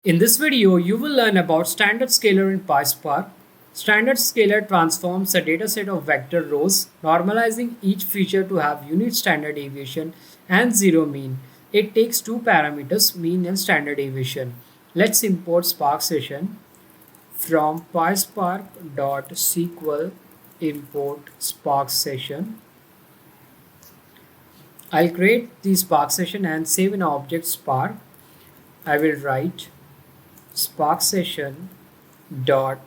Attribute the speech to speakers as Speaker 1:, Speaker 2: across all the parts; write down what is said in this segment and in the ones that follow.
Speaker 1: In this video, you will learn about standard scaler in PySpark. Standard scaler transforms a dataset of vector rows, normalizing each feature to have unit standard deviation and zero mean. It takes two parameters, mean and standard deviation. Let's import Spark session from PySpark.sql import Spark session. I'll create the Spark session and save an object Spark. I will write Spark session dot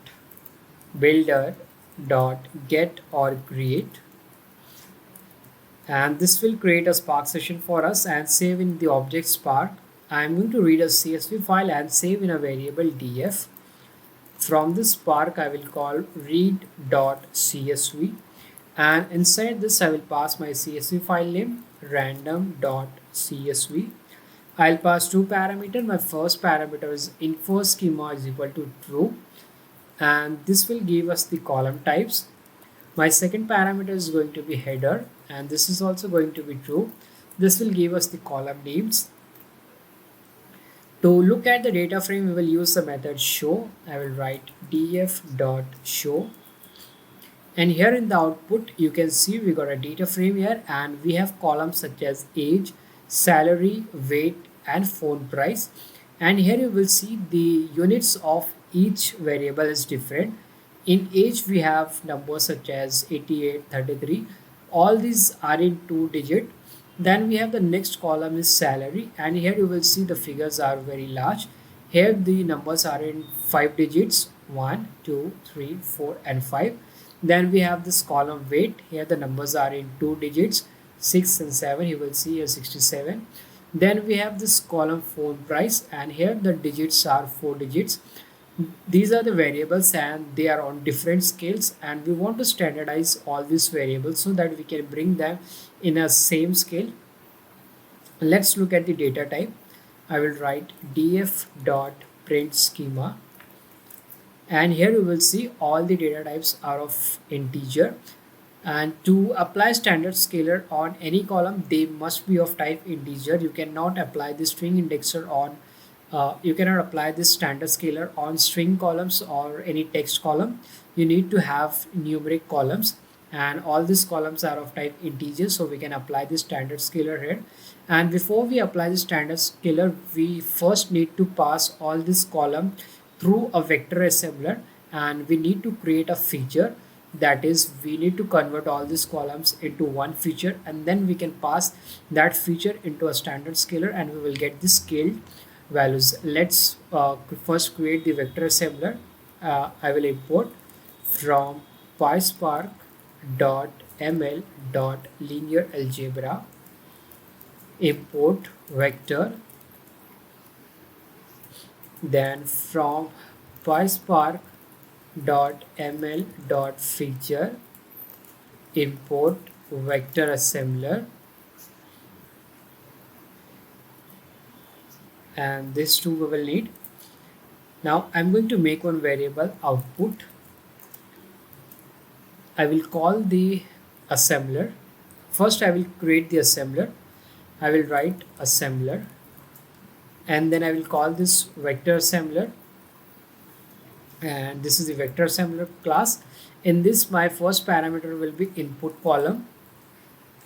Speaker 1: builder dot get or create, and this will create a Spark session for us and save in the object Spark. I'm going to read a CSV file and save in a variable df. From this Spark I will call read.csv, and inside this I will pass my CSV file name random.csv. I'll pass two parameters. My first parameter is info schema is equal to true, and this will give us the column types. My second parameter is going to be header, and this is also going to be true. This will give us the column names. To look at the data frame, we will use the method show. I will write df.show, and here in the output you can see we got a data frame here, and we have columns such as age, salary, weight and phone price. And here you will see the units of each variable is different. In age we have numbers such as 88, 33. All these are in 2-digit. Then we have the next column is salary, and here you will see the figures are very large. Here the numbers are in 5 digits, 1, 2, 3, 4 and 5. Then we have this column weight. Here the numbers are in 2 digits, 6 and 7. You will see here 67. Then we have this column phone price, and here the digits are 4 digits. These are the variables and they are on different scales, and we want to standardize all these variables so that we can bring them in a same scale. Let's look at the data type. I will write df.print schema, and here you will see all the data types are of integer. And to apply standard scaler on any column, they must be of type integer. You cannot apply the string indexer on you cannot apply this standard scaler on string columns or any text column. You need to have numeric columns, and all these columns are of type integer, so we can apply the standard scaler here. And before we apply the standard scaler, we first need to pass all this column through a vector assembler, and we need to create a feature. That is, we need to convert all these columns into one feature, and then we can pass that feature into a standard scaler and we will get the scaled values. Let's first create the vector assembler. I will import from PySpark.ml.linear algebra, import vector. Then from PySpark.ml.feature, import vector assembler, and these two we will need. Now I'm going to make one variable output. I will call the assembler. First I will create the assembler. I will write assembler, and then I will call this vector assembler, and this is the vector assembler class. In this, my first parameter will be input column,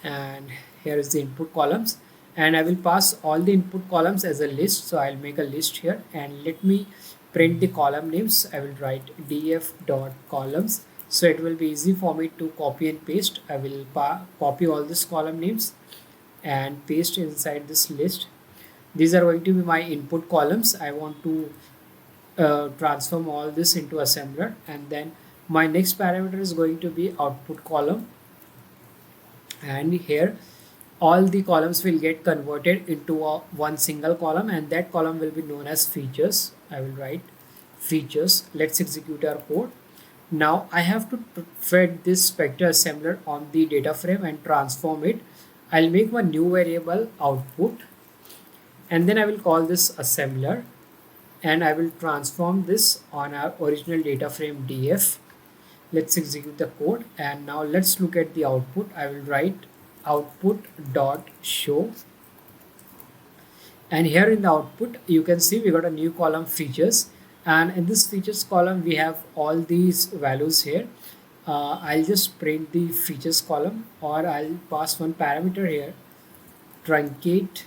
Speaker 1: and here is the input columns, and I will pass all the input columns as a list. So I'll make a list here, and let me print the column names. I will write df.columns, so it will be easy for me to copy and paste. I will copy all these column names and paste inside this list. These are going to be my input columns. I want to transform all this into assembler, and then my next parameter is going to be output column, and here all the columns will get converted into one single column, and that column will be known as features. I will write features. Let's execute our code. Now I have to feed this vector assembler on the data frame and transform it. I'll make one new variable output, and then I will call this assembler, and I will transform this on our original data frame df. Let's execute the code, and now let's look at the output. I will write output dot show, And here in the output you can see we got a new column features, and in this features column we have all these values here. I'll just print the features column, or I'll pass one parameter here, truncate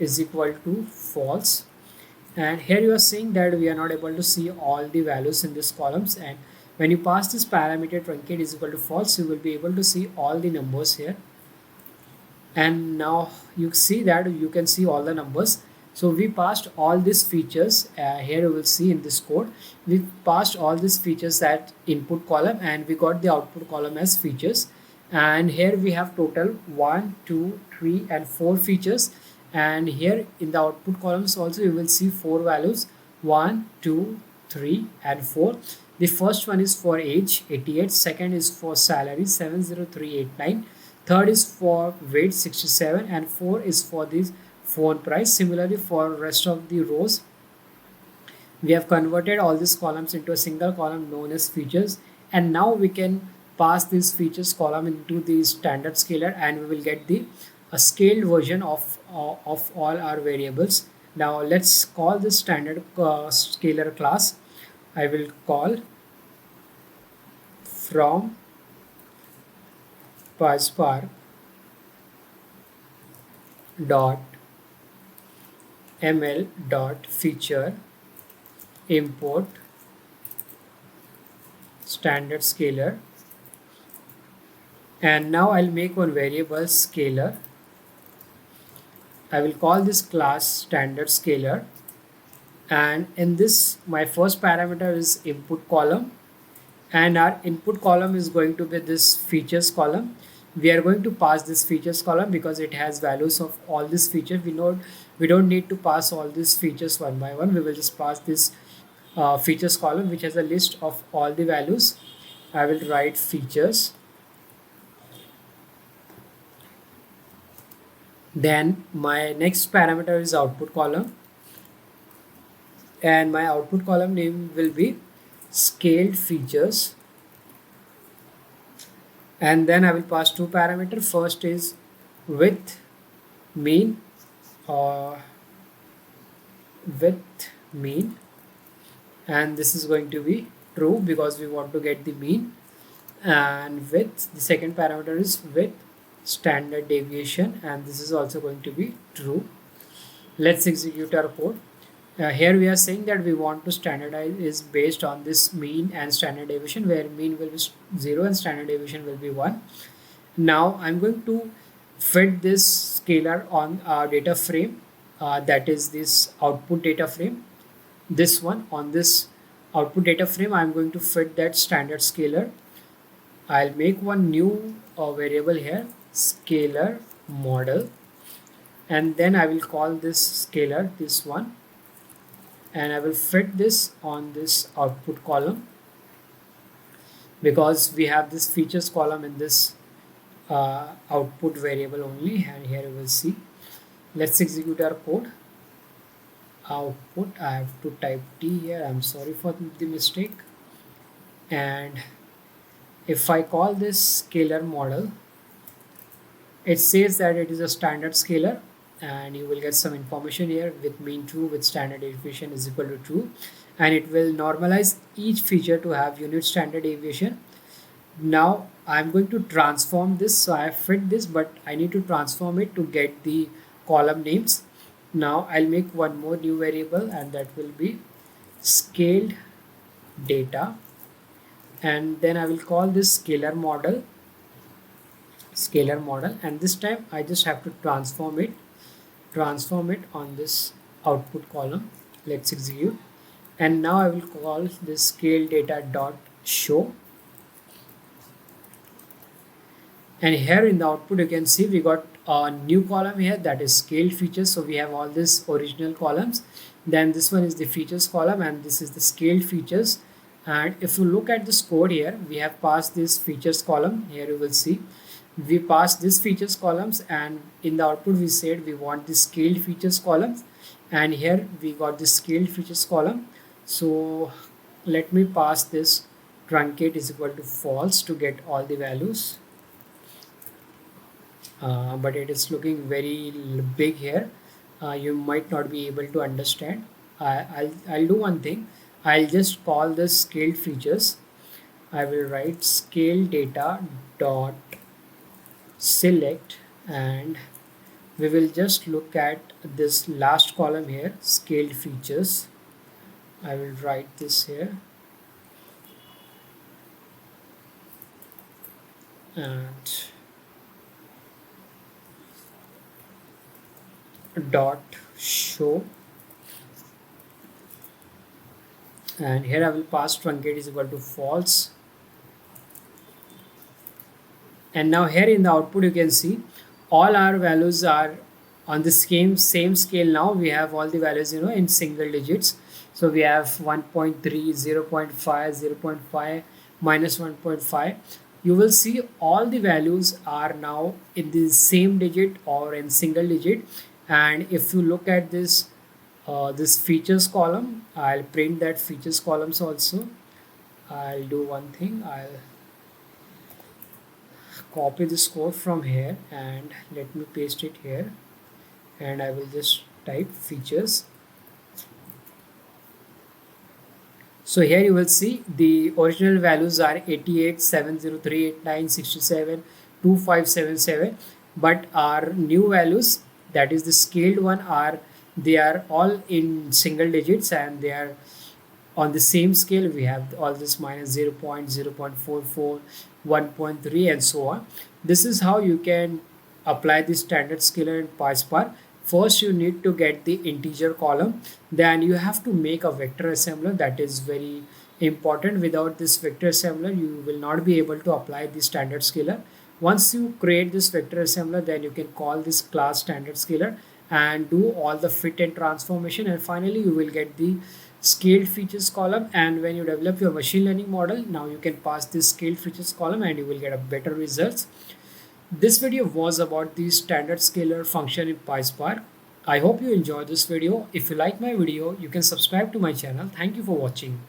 Speaker 1: is equal to false. And here you are seeing that we are not able to see all the values in these columns, and when you pass this parameter truncate is equal to false, you will be able to see all the numbers here. And now you see that you can see all the numbers. So we passed all these features, here you will see in this code we passed all these features at input column, and we got the output column as features. And here we have total 1 2 3 and 4 features, and here in the output columns also you will see 4 values, 1 2 3 and 4. The first one is for age 88, second is for salary 70389, third is for weight 67, and 4 is for this phone price. Similarly for rest of the rows we have converted all these columns into a single column known as features, and now we can pass this features column into the standard scaler, and we will get the a scaled version of all our variables. Now let's call this standard scaler class. I will call from PySpark dot ml dot feature import standard scaler, and now I'll make one variable scaler. I will call this class standard scaler, and in this my first parameter is input column, and our input column is going to be this features column. We are going to pass this features column because it has values of all these features. We don't need to pass all these features one by one. We will just pass this features column which has a list of all the values. I will write features, then my next parameter is output column, and my output column name will be scaled features, and then I will pass two parameters. First is width mean, or width mean, and this is going to be true because we want to get the mean. And width, the second parameter is width standard deviation, and this is also going to be true. Let's execute our code. Here we are saying that we want to standardize is based on this mean and standard deviation, where mean will be 0 and standard deviation will be 1. Now I'm going to fit this scalar on our data frame, that is this output data frame. This one, on this output data frame I'm going to fit that standard scalar. I'll make one new variable here, scalar model, and then I will call this scalar, this one, and I will fit this on this output column because we have this features column in this output variable only. And here you will see, let's execute our code. Output, I have to type T here, I'm sorry for the mistake. And if I call this scalar model, it says that it is a standard scalar, and you will get some information here with mean true, with standard deviation is equal to true, and it will normalize each feature to have unit standard deviation. Now I'm going to transform this, so I have fit this, but I need to transform it to get the column names. Now I'll make one more new variable, and that will be scaled data, and then I will call this scalar model, and this time I just have to transform it on this output column. Let's execute, and now I will call this scale data dot show, and here in the output you can see we got a new column here, that is scaled features. So we have all these original columns, then this one is the features column, and this is the scaled features. And if you look at this code here, we have passed this features column. Here you will see we passed this features columns, and in the output we said we want the scaled features columns, and here we got the scaled features column. So let me pass this truncate is equal to false to get all the values, but it is looking very big here. you might not be able to understand. I'll do one thing. I'll just call this scaled features. I will write scale data dot select, and we will just look at this last column here, scaled features. I will write this here, and dot show, and here I will pass truncate is equal to false. And now here in the output you can see all our values are on the same scale. Now we have all the values in single digits. So we have 1.3, 0.5, 0.5, minus 1.5. You will see all the values are now in the same digit or in single digit. And if you look at this features column, I'll print that features columns also. I'll do one thing. I'll copy this code from here and let me paste it here, and I will just type features. So here you will see the original values are 88, 703, 89, 67, 2577, but our new values, that is the scaled one, they are all in single digits and they are on the same scale. We have all this minus 0 0.0, 0.44, 1.3 and so on. This is how you can apply the standard scaler in PySpark. First you need to get the integer column, then you have to make a vector assembler. That is very important. Without this vector assembler you will not be able to apply the standard scaler. Once you create this vector assembler, then you can call this class standard scaler and do all the fit and transformation, and finally you will get the scaled features column. And when you develop your machine learning model, now you can pass this scaled features column and you will get a better results. This video was about the standard scaler function in PySpark. I hope you enjoyed this video. If you like my video, you can subscribe to my channel. Thank you for watching.